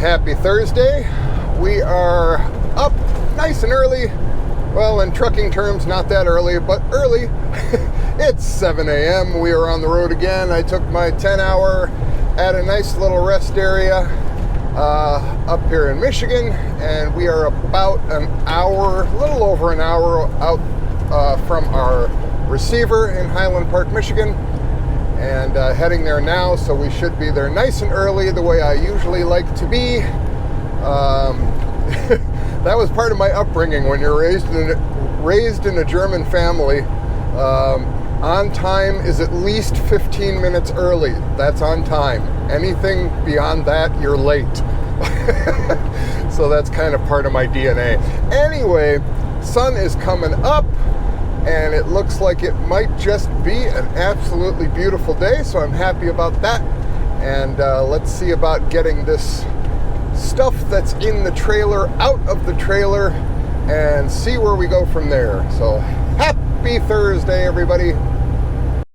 happy Thursday. We are up nice and early. Well, in trucking terms, not that early, but early. It's 7 a.m. We are on the road again. I took my 10-hour at a nice little rest area up here in Michigan, and we are about an hour, a little over an hour out from our receiver in Highland Park, Michigan, and heading there now, so we should be there nice and early, the way I usually like to be. That was part of my upbringing. When you're raised in a German family, on time is at least 15 minutes early. That's on time. Anything beyond that, you're late. So that's kind of part of my DNA. Anyway, sun is coming up, and it looks like it might just be an absolutely beautiful day, so I'm happy about that. And let's see about getting this stuff that's in the trailer out of the trailer and see where we go from there. So happy Thursday, everybody.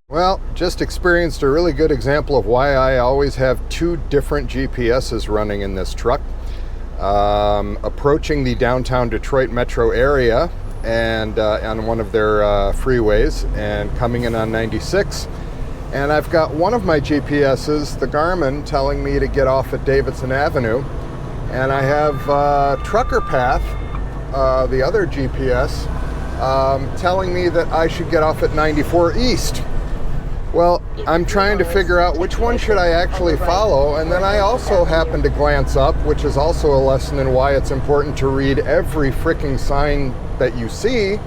Well, just experienced a really good example of why I always have two different GPSs running in this truck. Approaching the downtown Detroit metro area and on one of their freeways, and coming in on 96. And I've got one of my GPSs, the Garmin, telling me to get off at Davidson Avenue. And I have Trucker Path, the other GPS, telling me that I should get off at 94 East. Well, I'm trying to figure out which one should I actually follow, and then I also happen to glance up, which is also a lesson in why it's important to read every freaking sign that you see,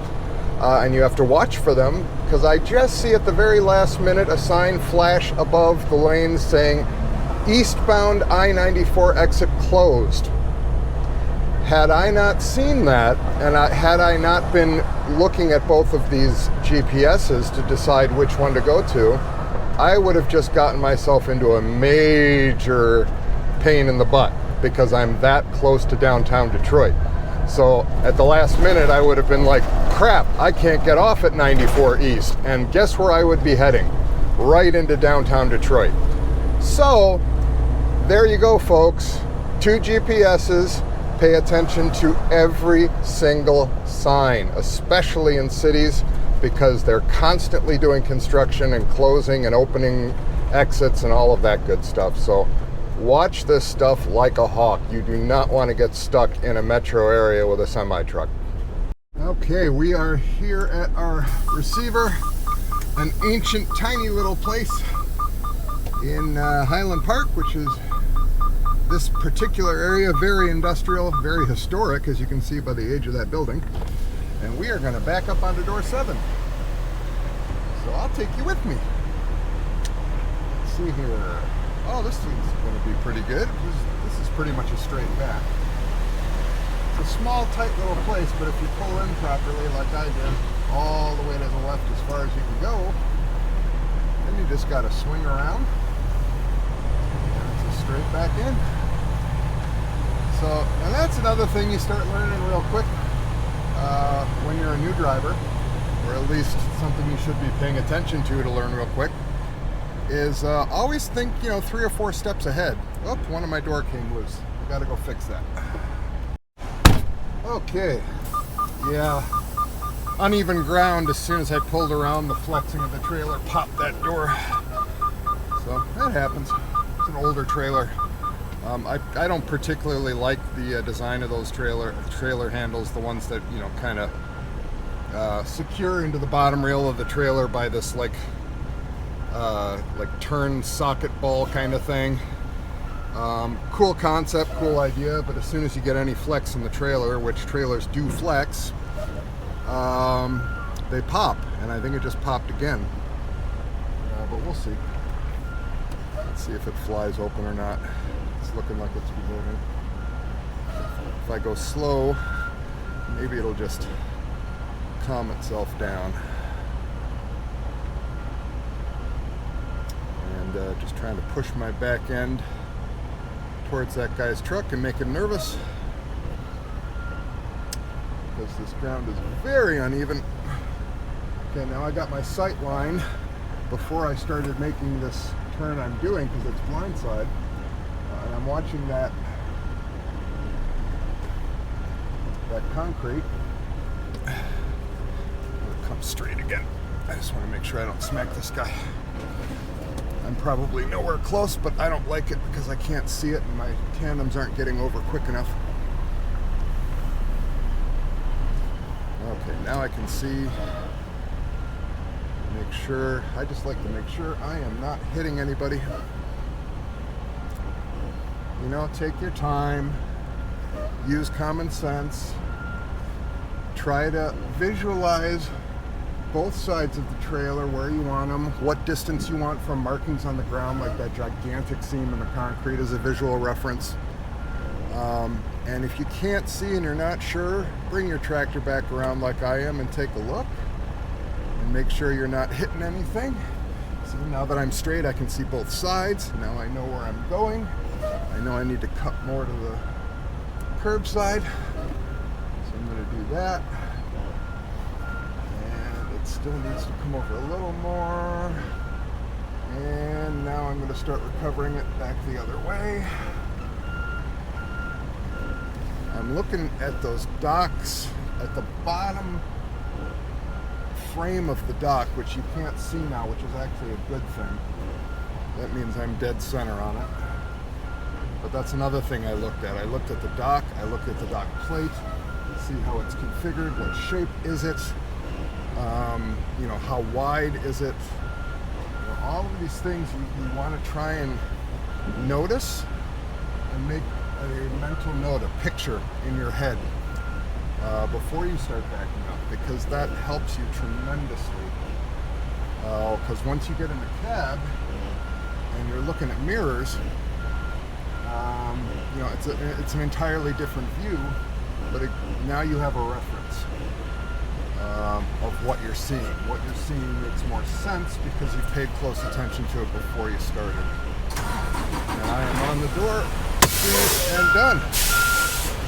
and you have to watch for them, because I just see at the very last minute a sign flash above the lanes saying eastbound I-94 exit closed. Had I not seen that, and had I not been looking at both of these GPSs to decide which one to go to, I would have just gotten myself into a major pain in the butt, because I'm that close to downtown Detroit. So at the last minute, I would have been like, crap, I can't get off at 94 East. And guess where I would be heading? Right into downtown Detroit. So there you go, folks. Two GPSs. Pay attention to every single sign, especially in cities, because they're constantly doing construction and closing and opening exits and all of that good stuff. So watch this stuff like a hawk. You do not want to get stuck in a metro area with a semi-truck. Okay, we are here at our receiver, an ancient tiny little place in Highland Park, which is this particular area, very industrial, very historic, as you can see by the age of that building. And we are going to back up onto door 7. So I'll take you with me. Let's see here. Oh, this thing's going to be pretty good. This is pretty much a straight back. It's a small, tight little place, but if you pull in properly, like I did, all the way to the left as far as you can go, then you just got to swing around, and it's a straight back in. So, and that's another thing you start learning real quick when you're a new driver, or at least something you should be paying attention to learn real quick, is always think, 3 or 4 steps ahead. Oh, one of my door came loose. I gotta go fix that. Okay, yeah, uneven ground. As soon as I pulled around, the flexing of the trailer popped that door. So that happens. It's an older trailer. I don't particularly like the design of those trailer handles, the ones that kind of secure into the bottom rail of the trailer by this like turn socket ball kind of thing. Cool concept, cool idea, but as soon as you get any flex in the trailer, which trailers do flex, they pop, and I think it just popped again. But we'll see. Let's see if it flies open or not. It's looking like it's moving. If I go slow, maybe it'll just calm itself down. And just trying to push my back end towards that guy's truck and make him nervous, because this ground is very uneven. Okay, now I got my sight line before I started making this turn I'm doing, because it's blindside. And I'm watching that that concrete. It'll come straight again. I just want to make sure I don't smack this guy. I'm probably nowhere close, but I don't like it because I can't see it and my tandems aren't getting over quick enough. Okay, now I can see. Make sure, I just like to make sure I am not hitting anybody. You know, take your time, use common sense, try to visualize both sides of the trailer, where you want them, what distance you want from markings on the ground, like that gigantic seam in the concrete as a visual reference. And if you can't see and you're not sure, bring your tractor back around like I am and take a look and make sure you're not hitting anything. So now that I'm straight, I can see both sides. Now I know where I'm going. I know I need to cut more to the curbside, so I'm going to do that. And it still needs to come over a little more. And now I'm going to start recovering it back the other way. I'm looking at those docks at the bottom frame of the dock, which you can't see now, which is actually a good thing. That means I'm dead center on it. But that's another thing I looked at. I looked at the dock, I looked at the dock plate, see how it's configured, what shape is it, you know, how wide is it. You know, all of these things you want to try and notice and make a mental note, a picture in your head before you start backing up, because that helps you tremendously. Because once you get in the cab and you're looking at mirrors, you know, it's an entirely different view, but now you have a reference of what you're seeing. What you're seeing makes more sense because you paid close attention to it before you started. And I am on the door, finished and done.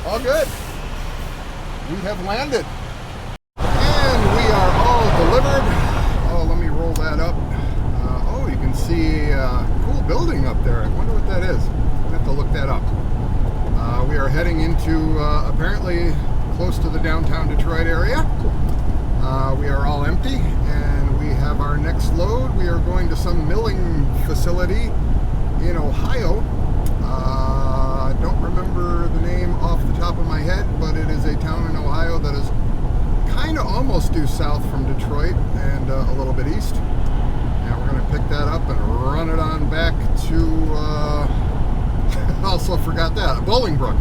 All good. We have landed. And we are all delivered. Oh, let me roll that up. Oh, you can see a cool building up there. I wonder what that is. I have to look that up. We are heading into apparently close to the downtown Detroit area. We are all empty and we have our next load. We are going to some milling facility in Ohio. I don't remember the name off the top of my head, but it is a town in Ohio that is kind of almost due south from Detroit and a little bit east. And we're going to pick that up and run it on back to also forgot that, Bolingbrook.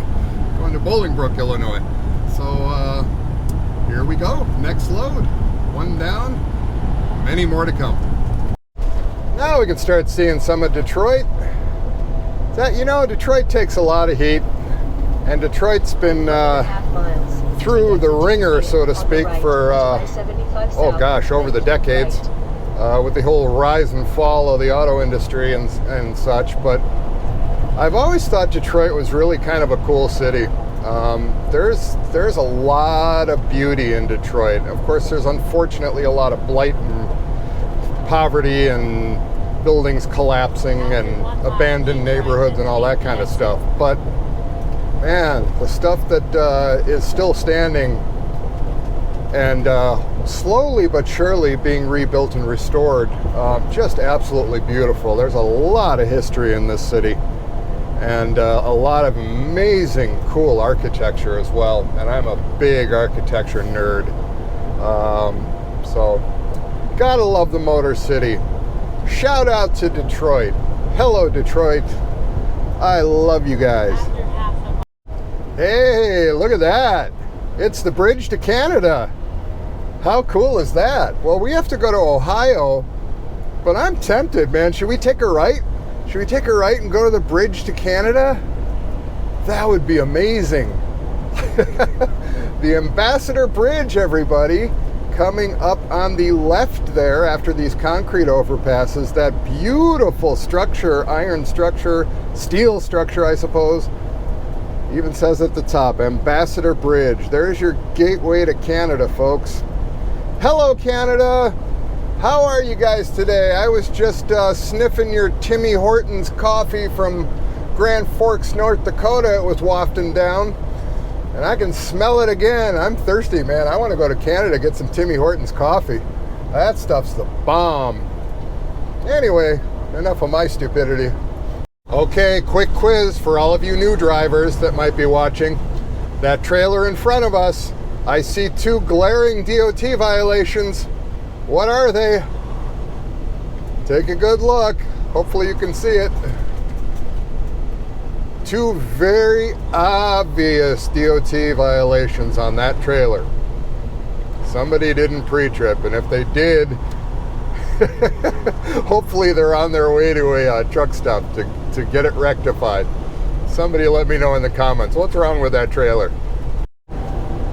Going to Bolingbrook, Illinois. So here we go. Next load. One down. Many more to come. Now we can start seeing some of Detroit. You know, Detroit takes a lot of heat, and Detroit's been through the ringer, so to speak, for oh gosh, over the decades, with the whole rise and fall of the auto industry and such. But I've always thought Detroit was really kind of a cool city. There's a lot of beauty in Detroit. Of course, there's unfortunately a lot of blight and poverty and buildings collapsing and abandoned neighborhoods and all that kind of stuff. But man, the stuff that is still standing and slowly but surely being rebuilt and restored, just absolutely beautiful. There's a lot of history in this city and a lot of amazing cool architecture as well. And I'm a big architecture nerd. So gotta love the Motor City. Shout out to Detroit. Hello, Detroit. I love you guys. Hey, look at that. It's the bridge to Canada. How cool is that? Well, we have to go to Ohio, but I'm tempted, man. Should we take a right? Should we take a right and go to the bridge to Canada? That would be amazing. The Ambassador Bridge, everybody. Coming up on the left there after these concrete overpasses, that beautiful structure, iron structure, steel structure, I suppose. Even says at the top, Ambassador Bridge. There's your gateway to Canada, folks. Hello, Canada. How are you guys today? I was just sniffing your Timmy Hortons coffee from Grand Forks, North Dakota. It was wafting down. And I can smell it again. I'm thirsty, man. I want to go to Canada, get some Timmy Hortons coffee. That stuff's the bomb. Anyway, enough of my stupidity. Okay, quick quiz for all of you new drivers that might be watching. That trailer in front of us, I see 2 glaring DOT violations. What are they? Take a good look. Hopefully you can see it. 2 very obvious DOT violations on that trailer. Somebody didn't pre-trip, and if they did, hopefully they're on their way to a truck stop to get it rectified. Somebody let me know in the comments what's wrong with that trailer.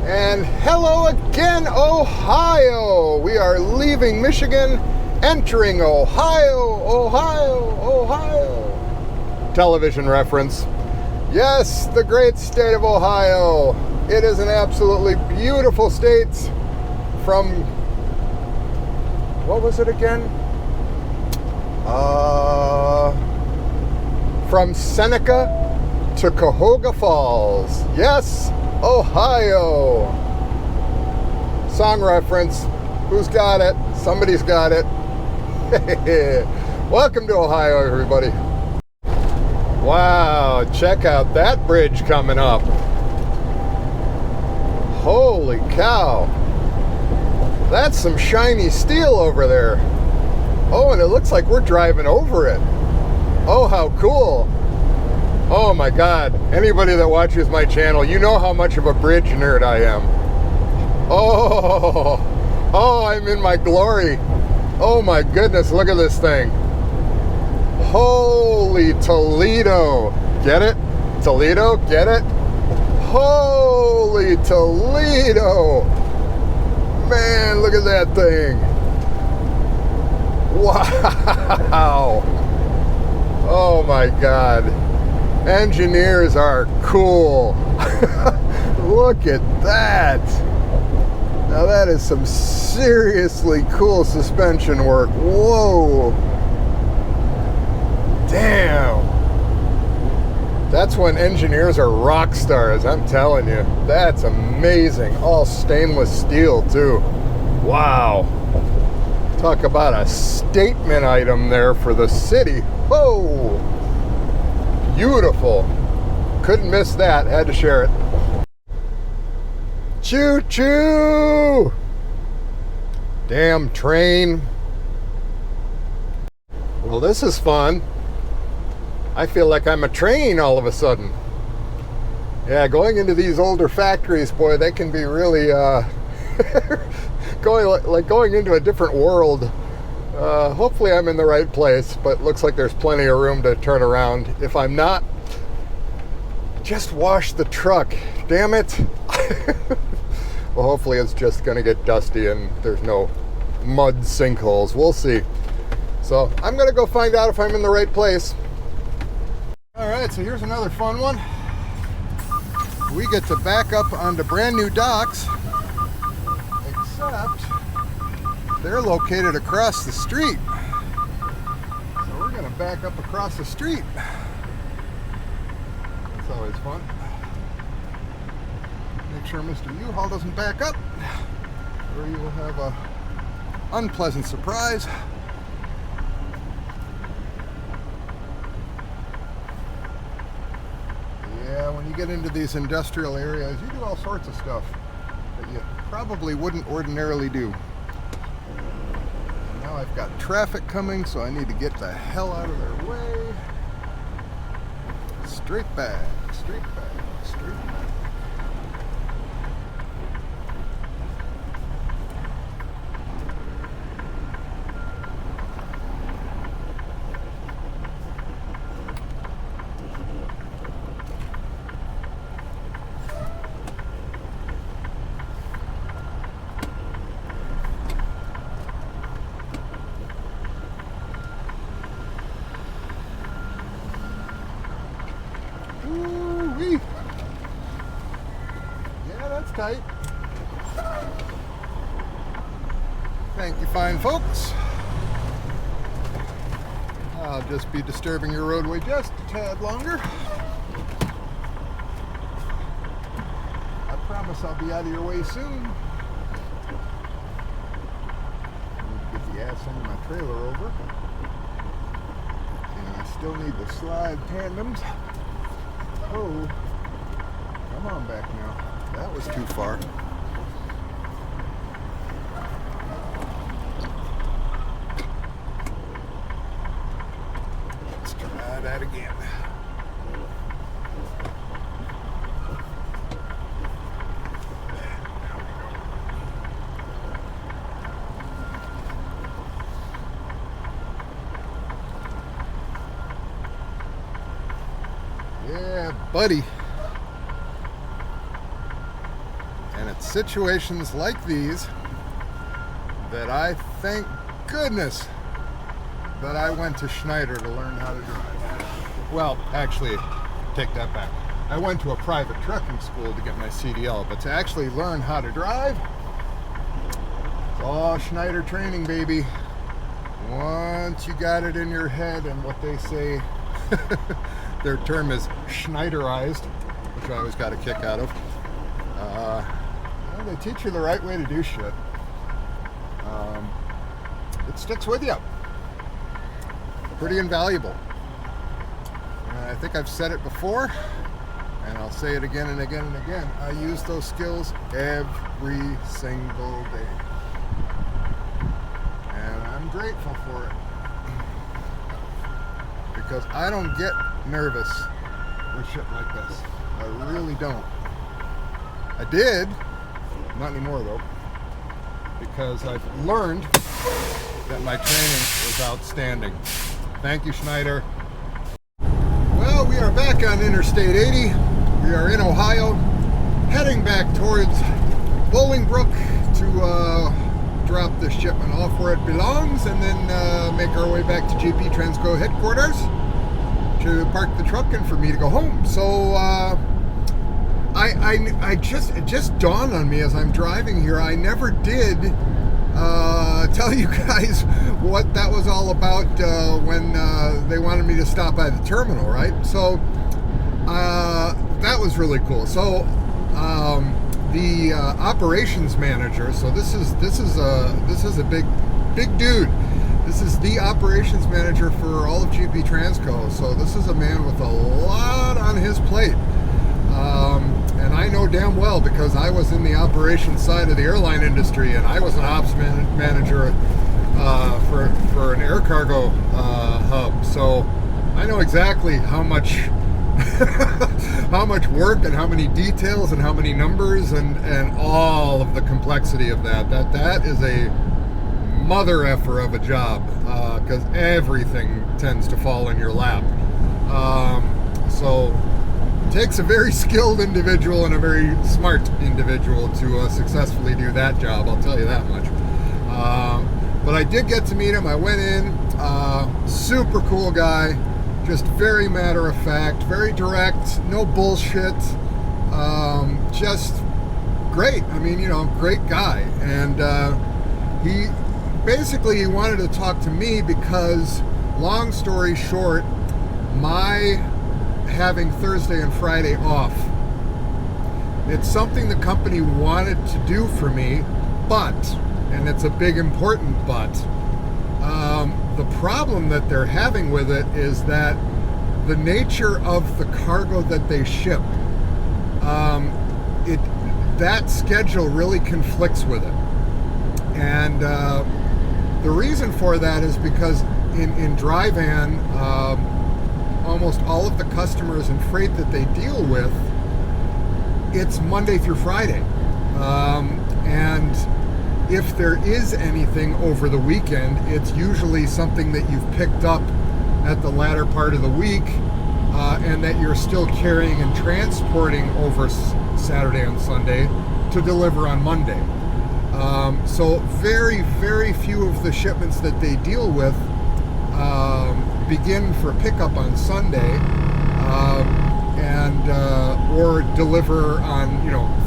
And hello again, Ohio! We are leaving Michigan, entering Ohio, Ohio, Ohio. Television reference. Yes, the great state of Ohio. It is an absolutely beautiful state. From, what was it again? From Seneca to Cuyahoga Falls. Yes, Ohio. Song reference. Who's got it? Somebody's got it. Welcome to Ohio, everybody. Wow, check out that bridge coming up. Holy cow. That's some shiny steel over there. Oh, and it looks like we're driving over it. Oh, how cool. Oh my God. Anybody that watches my channel, you know how much of a bridge nerd I am. Oh, I'm in my glory. Oh my goodness, look at this thing. Holy Toledo. Get it? Toledo, get it? Holy Toledo. Man, look at that thing. Wow. Oh my God. Engineers are cool. Look at that. Now that is some seriously cool suspension work. Whoa. Damn. That's when engineers are rock stars, I'm telling you. That's amazing. All stainless steel, too. Wow. Talk about a statement item there for the city. Whoa. Beautiful. Couldn't miss that. Had to share it. Choo-choo. Damn train. Well, this is fun. I feel like I'm a train all of a sudden. Yeah, going into these older factories, boy, they can be really going into a different world. Hopefully I'm in the right place, but looks like there's plenty of room to turn around. If I'm not, just wash the truck. Damn it. Well, hopefully it's just gonna get dusty and there's no mud sinkholes. We'll see. So I'm gonna go find out if I'm in the right place. All right, so here's another fun one. We get to back up onto brand new docks, except they're located across the street. So we're gonna back up across the street. That's always fun. Make sure Mr. U-Haul doesn't back up, or you will have a unpleasant surprise. Yeah, when you get into these industrial areas, you do all sorts of stuff that you probably wouldn't ordinarily do. And now I've got traffic coming, so I need to get the hell out of their way. Straight back, straight back, straight back. Ooh-wee. Yeah, that's tight. Thank you, fine folks. I'll just be disturbing your roadway just a tad longer. promise I'll be out of your way soon. Get the ass under my trailer over. And I still need the slide tandems. Oh, come on back now. That was too far. Let's try that again. Yeah, buddy. And it's situations like these that I thank goodness that I went to Schneider to learn how to drive. Well, actually, take that back. I went to a private trucking school to get my CDL, but to actually learn how to drive, it's all Schneider training, baby. Once you got it in your head, and what they say, their term is Schneiderized, which I always got a kick out of. They teach you the right way to do shit. It sticks with you. Pretty invaluable. I think I've said it before, and I'll say it again and again and again. I use those skills every single day. And I'm grateful for it. Because I don't get nervous with shit like this. I really don't. I did, not anymore though, because I've learned that my training was outstanding. Thank you, Schneider. Well, we are back on Interstate 80. We are in Ohio, heading back towards Bolingbrook to drop the shipment off where it belongs, and then make our way back to GP Transco headquarters to park the truck and for me to go home. So it just dawned on me as I'm driving here, I never did tell you guys what that was all about when they wanted me to stop by the terminal, right? So that was really cool. So the operations manager, so this is a big dude. This is the operations manager for all of GP Transco. So this is a man with a lot on his plate. And I know damn well, because I was in the operations side of the airline industry, and I was an ops manager for an air cargo hub. So I know exactly how much how much work and how many details and how many numbers and all of the complexity of that. That is a mother effer of a job, because everything tends to fall in your lap. So it takes a very skilled individual and a very smart individual to successfully do that job, I'll tell you that much. But I did get to meet him. I went in, super cool guy, just very matter of fact, very direct, no bullshit, just great. I mean, great guy. And he basically wanted to talk to me because, long story short, my having Thursday and Friday off, it's something the company wanted to do for me, but, and it's a big important but, the problem that they're having with it is that the nature of the cargo that they ship, that schedule really conflicts with it. And the reason for that is because in dry van, almost all of the customers and freight that they deal with, it's Monday through Friday. And if there is anything over the weekend, it's usually something that you've picked up at the latter part of the week, and that you're still carrying and transporting over Saturday and Sunday to deliver on Monday. So very, very few of the shipments that they deal with begin for pickup on Sunday, or deliver on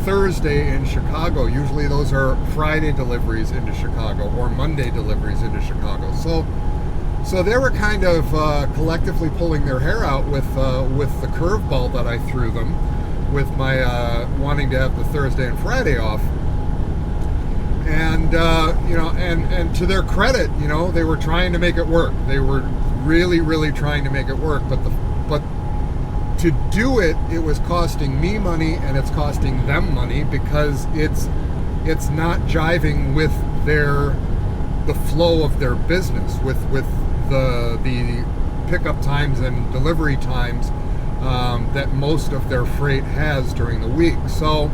Thursday in Chicago. Usually those are Friday deliveries into Chicago or Monday deliveries into Chicago. So they were kind of collectively pulling their hair out with the curveball that I threw them. with my wanting to have the Thursday and Friday off. And and to their credit, they were trying to make it work. They were really, really trying to make it work. But to do it, it was costing me money, and it's costing them money, because it's not jiving with the flow of their business, with the pickup times and delivery times that most of their freight has during the week. So,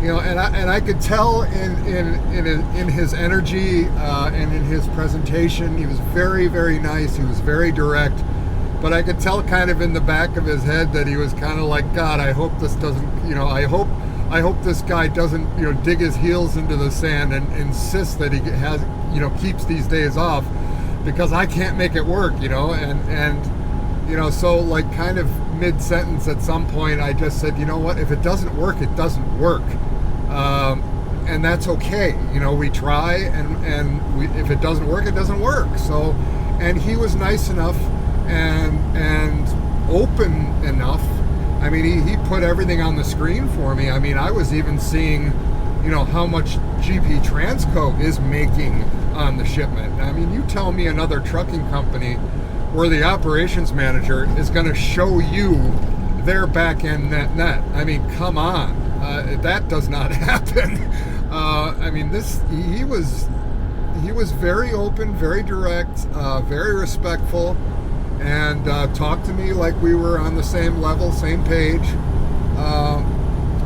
and I could tell in his energy and in his presentation, he was very, very nice. He was very direct, but I could tell kind of in the back of his head that he was kind of like, God, I hope this doesn't, I hope this guy doesn't, dig his heels into the sand and insist that he has, keeps these days off, because I can't make it work, so like kind of mid-sentence at some point, I just said, you know what, if it doesn't work, it doesn't work. And that's okay. We try, and if it doesn't work, it doesn't work. So, and he was nice enough and open enough. I mean, he put everything on the screen for me. I mean, I was even seeing, how much GP Transco is making on the shipment. I mean, you tell me another trucking company where the operations manager is going to show you their back end net. I mean, come on. That does not happen. I mean, he was very open, very direct, very respectful, and talked to me like we were on the same level, same page.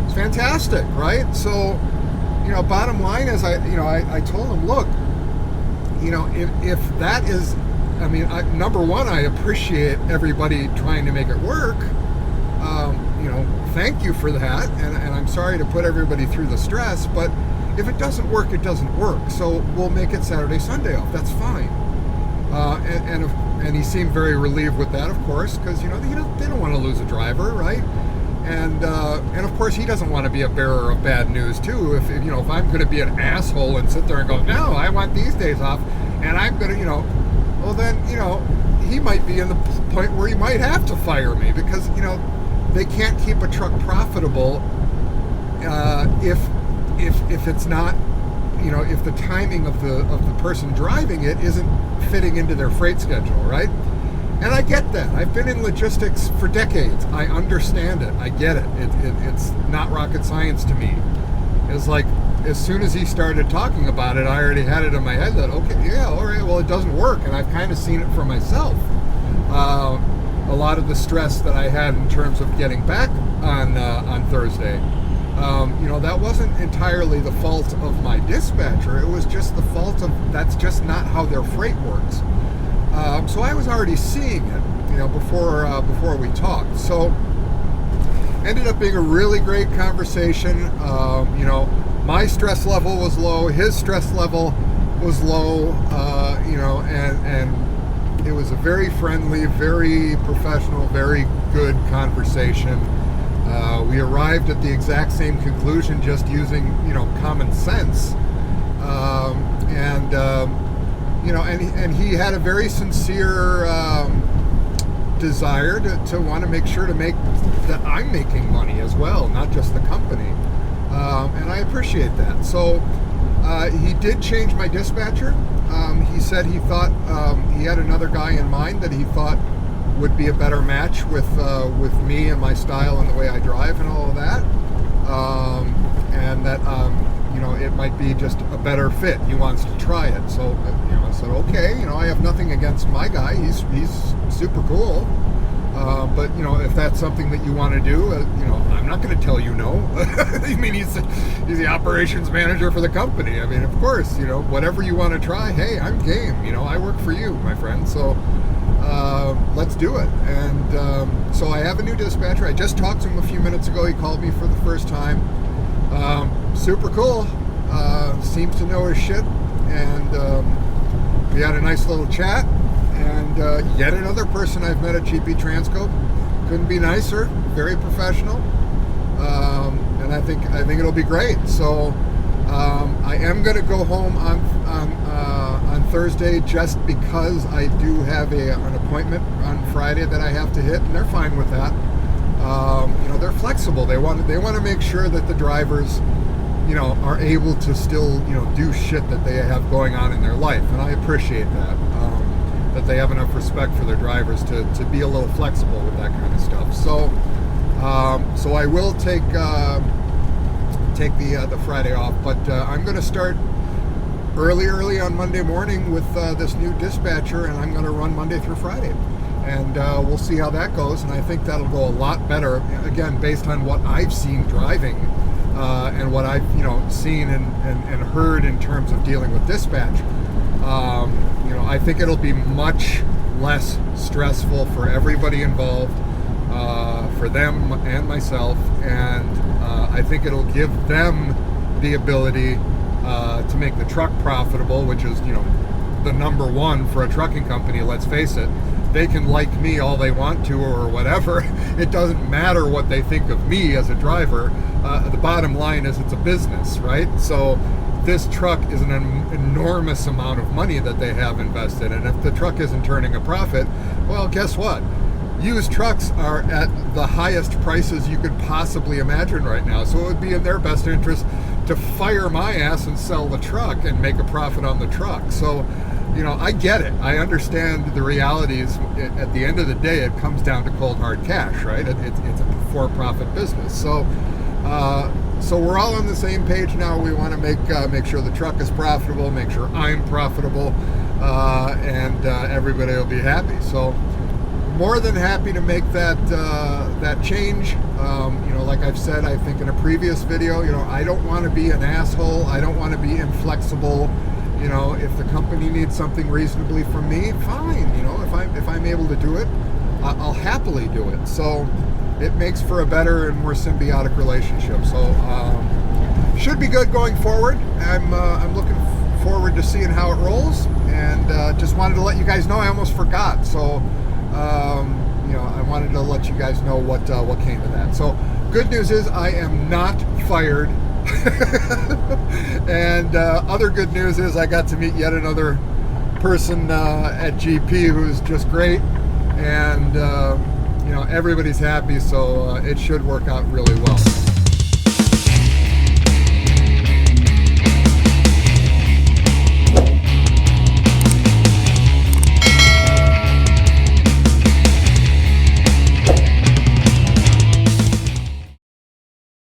It's fantastic, right? So, bottom line is, I told him, look, if that is, I mean, number one, I appreciate everybody trying to make it work. Thank you for that, and I'm sorry to put everybody through the stress, but if it doesn't work, it doesn't work. So we'll make it Saturday, Sunday off. That's fine. And he seemed very relieved with that, of course, because they don't want to lose a driver, right? And of course he doesn't want to be a bearer of bad news too. If I'm going to be an asshole and sit there and go, no, I want these days off, and I'm going to, well then he might be in the point where he might have to fire me, because they can't keep a truck profitable if it's not, if the timing of the person driving it isn't fitting into their freight schedule, right? And I get that. I've been in logistics for decades. I understand it. I get it. It's not rocket science to me. It's like, as soon as he started talking about it, I already had it in my head that, okay, yeah, all right, well, it doesn't work. And I've kind of seen it for myself. A lot of the stress that I had in terms of getting back on Thursday, that wasn't entirely the fault of my dispatcher. It was just the fault of, that's just not how their freight works. So I was already seeing it, before we talked. So ended up being a really great conversation. My stress level was low, his stress level was low, and it was a very friendly, very professional, very good conversation. We arrived at the exact same conclusion, just using, common sense. And he had a very sincere desire to want to make sure that I'm making money as well, not just the company. And I appreciate that. So he did change my dispatcher. He said he thought he had another guy in mind that he thought would be a better match with me and my style and the way I drive and all of that, and that it might be just a better fit. He wants to try it. So I said, okay, I have nothing against my guy. He's super cool. But if that's something that you want to do, I'm not going to tell you no. I mean, he's the operations manager for the company. I mean, of course, whatever you want to try, hey, I'm game. I work for you, my friend. So let's do it. And so I have a new dispatcher. I just talked to him a few minutes ago. He called me for the first time. Super cool. Seems to know his shit. And we had a nice little chat. And yet another person I've met at GP Transco. Couldn't be nicer. Very professional. And I think it'll be great. So I am going to go home on Thursday, just because I do have an appointment on Friday that I have to hit, and they're fine with that. they're flexible. They want to make sure that the drivers, are able to still, do shit that they have going on in their life, and I appreciate that. That they have enough respect for their drivers to be a little flexible with that kind of stuff. So I will take the Friday off, but I'm going to start early on Monday morning with this new dispatcher, and I'm going to run Monday through Friday, and we'll see how that goes. And I think that'll go a lot better, again, based on what I've seen driving and what I've seen and heard in terms of dealing with dispatch. I think it'll be much less stressful for everybody involved, for them and myself, and I think it'll give them the ability to make the truck profitable, which is, the number one for a trucking company. Let's face it, they can like me all they want to or whatever. It doesn't matter what they think of me as a driver. The bottom line is it's a business, right? So this truck is an enormous amount of money that they have invested, and if the truck isn't turning a profit, well, guess what? Used trucks are at the highest prices you could possibly imagine right now, so it would be in their best interest to fire my ass and sell the truck and make a profit on the truck. So, I get it. I understand the realities. At the end of the day, it comes down to cold hard cash, right? It's a for-profit business. So we're all on the same page now. We want to make sure the truck is profitable, make sure I'm profitable, and everybody will be happy. So more than happy to make that change. Like I've said, I think in a previous video, I don't want to be an asshole. I don't want to be inflexible. If the company needs something reasonably from me, fine. If I'm able to do it, I'll happily do it. So it makes for a better and more symbiotic relationship. So should be good going forward. I'm looking forward to seeing how it rolls, and just wanted to let you guys know. I almost forgot. So I wanted to let you guys know what came to that. So good news is I am not fired. And other good news is I got to meet yet another person at GP who's just great, and everybody's happy, so it should work out really well.